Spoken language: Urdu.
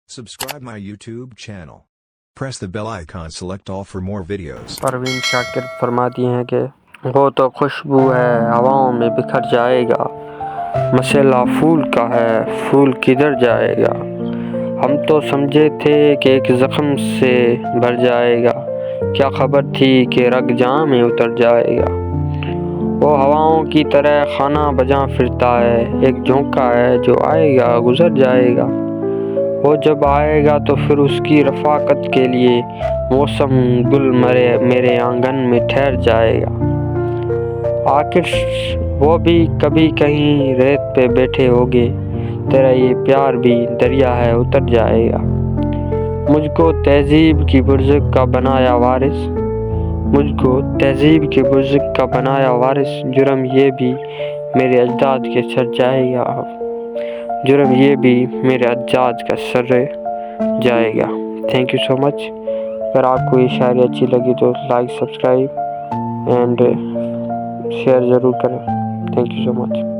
Subscribe my YouTube channel. Press the bell icon, select all for more videos. Parveen Shakir فرماتی ہیں کہ وہ تو خوشبو ہے ہواؤں میں بکھر جائے گا، مسئلہ پھول کا ہے پھول کدھر جائے گا، ہم تو سمجھے تھے کہ ایک زخم سے بھر جائے گا، کیا خبر تھی کہ رگ جاں میں اتر جائے گا۔ وہ ہواؤں کی طرح خانہ بجاں پھرتا ہے، ایک جھونکا ہے جو آئے گا گزر جائے گا، وہ جب آئے گا تو پھر اس کی رفاقت کے لیے موسم گل میرے آنگن میں ٹھہر جائے گا۔ آخر وہ بھی کبھی کہیں ریت پہ بیٹھے ہوگے، تیرا یہ پیار بھی دریا ہے اتر جائے گا۔ مجھ کو تہذیب کی برزخ کا بنایا وارث، مجھ کو تہذیب کی برزخ کا بنایا وارث، جرم یہ بھی میرے اجداد کے سر جائے گا، جرم یہ بھی میرے اجداد کا سر جائے گا۔ تھینک یو سو مچ۔ اگر آپ کو یہ شاعری اچھی لگی تو لائک، سبسکرائب اینڈ شیئر ضرور کریں۔ Thank you so much.